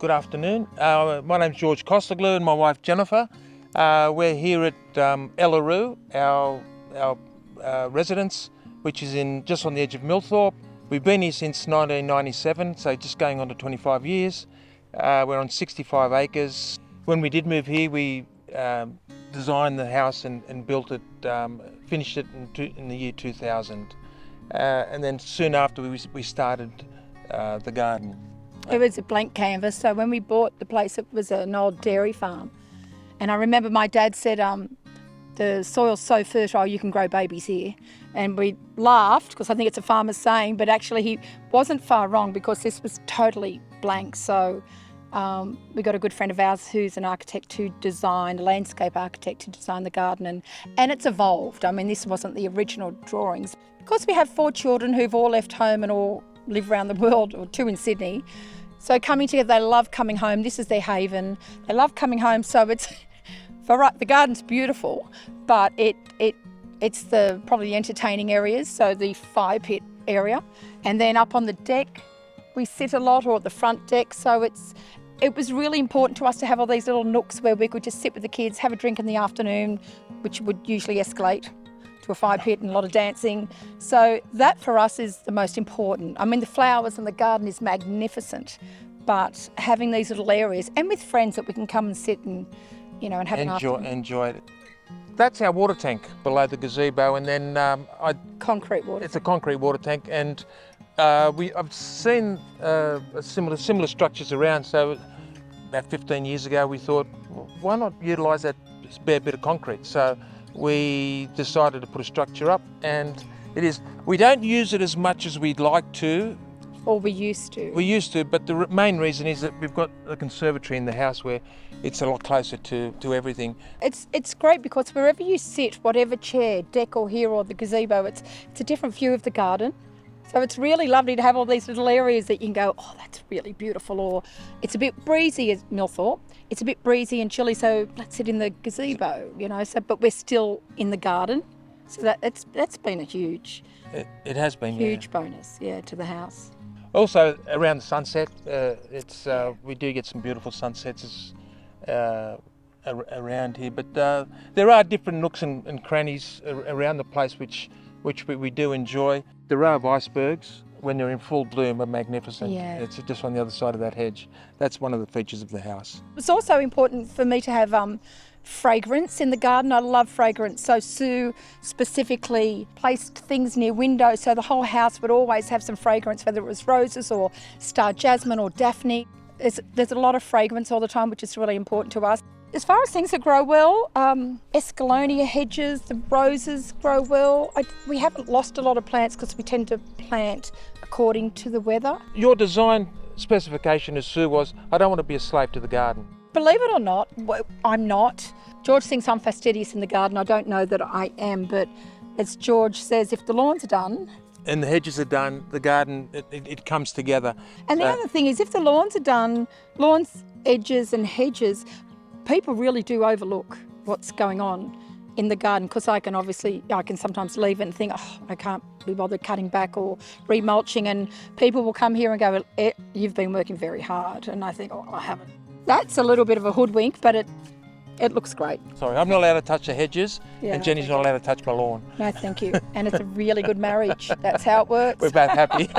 Good afternoon. My name's George Costaglou and my wife Jennifer. We're here at Ellaroo, our residence, which is just on the edge of Millthorpe. We've been here since 1997, so just going on to 25 years. We're on 65 acres. When we did move here, we designed the house and built it, finished it in the year 2000. And then soon after we started the garden. It was a blank canvas, so when we bought the place, it was an old dairy farm. And I remember my dad said, the soil's so fertile you can grow babies here. And we laughed, because I think it's a farmer's saying, but actually he wasn't far wrong, because this was totally blank. So we got a good friend of ours who's an architect who designed, a landscape architect who designed the garden, and it's evolved. I mean, this wasn't the original drawings. Because we have 4 children who've all left home and all live around the world, or 2 in Sydney. So coming together, they love coming home. This is their haven. They love coming home. So it's, the garden's beautiful, but it's probably the entertaining areas. So the fire pit area, and then up on the deck, we sit a lot, or at the front deck. So it was really important to us to have all these little nooks where we could just sit with the kids, have a drink in the afternoon, which would usually escalate to a fire pit and a lot of dancing. So that for us is the most important. I mean, the flowers and the garden is magnificent, but having these little areas, and with friends that we can come and sit and, and have an afternoon. Enjoy it. That's our water tank below the gazebo, and then concrete water. It's a concrete water tank, and I've seen similar structures around. So about 15 years ago, we thought, well, why not utilise that bare bit of concrete? So we decided to put a structure up, and we don't use it as much as we'd like to. Or we used to. We used to, but the main reason is that we've got a conservatory in the house where it's a lot closer to everything. It's great because wherever you sit, whatever chair, deck or here or the gazebo, it's a different view of the garden. So it's really lovely to have all these little areas that you can go, oh, that's really beautiful, or it's a bit breezy at Millthorpe. It's a bit breezy and chilly, so let's sit in the gazebo, but we're still in the garden. So that's been a huge... It has been, huge bonus, to the house. Also, around the sunset, we do get some beautiful sunsets around here, but there are different nooks and crannies around the place which we do enjoy. The row of icebergs, when they're in full bloom, are magnificent. Yeah. It's just on the other side of that hedge. That's one of the features of the house. It's also important for me to have fragrance in the garden. I love fragrance. So Sue specifically placed things near windows, so the whole house would always have some fragrance, whether it was roses or star jasmine or daphne. There's a lot of fragrance all the time, which is really important to us. As far as things that grow well, escallonia hedges, the roses grow well. We haven't lost a lot of plants because we tend to plant according to the weather. Your design specification, as Sue was, I don't want to be a slave to the garden. Believe it or not, I'm not. George thinks I'm fastidious in the garden. I don't know that I am, but as George says, if the lawns are done, and the hedges are done, the garden, it comes together. And the other thing is, if the lawns are done, lawns, edges and hedges, people really do overlook what's going on in the garden, because I can sometimes leave it and think, oh, I can't be bothered cutting back or remulching, and people will come here and go, you've been working very hard, and I think, oh, I haven't. That's a little bit of a hoodwink, but it looks great. Sorry, I'm not allowed to touch the hedges, and Jenny's not allowed to touch my lawn. No, thank you. And it's a really good marriage. That's how it works. We're both happy.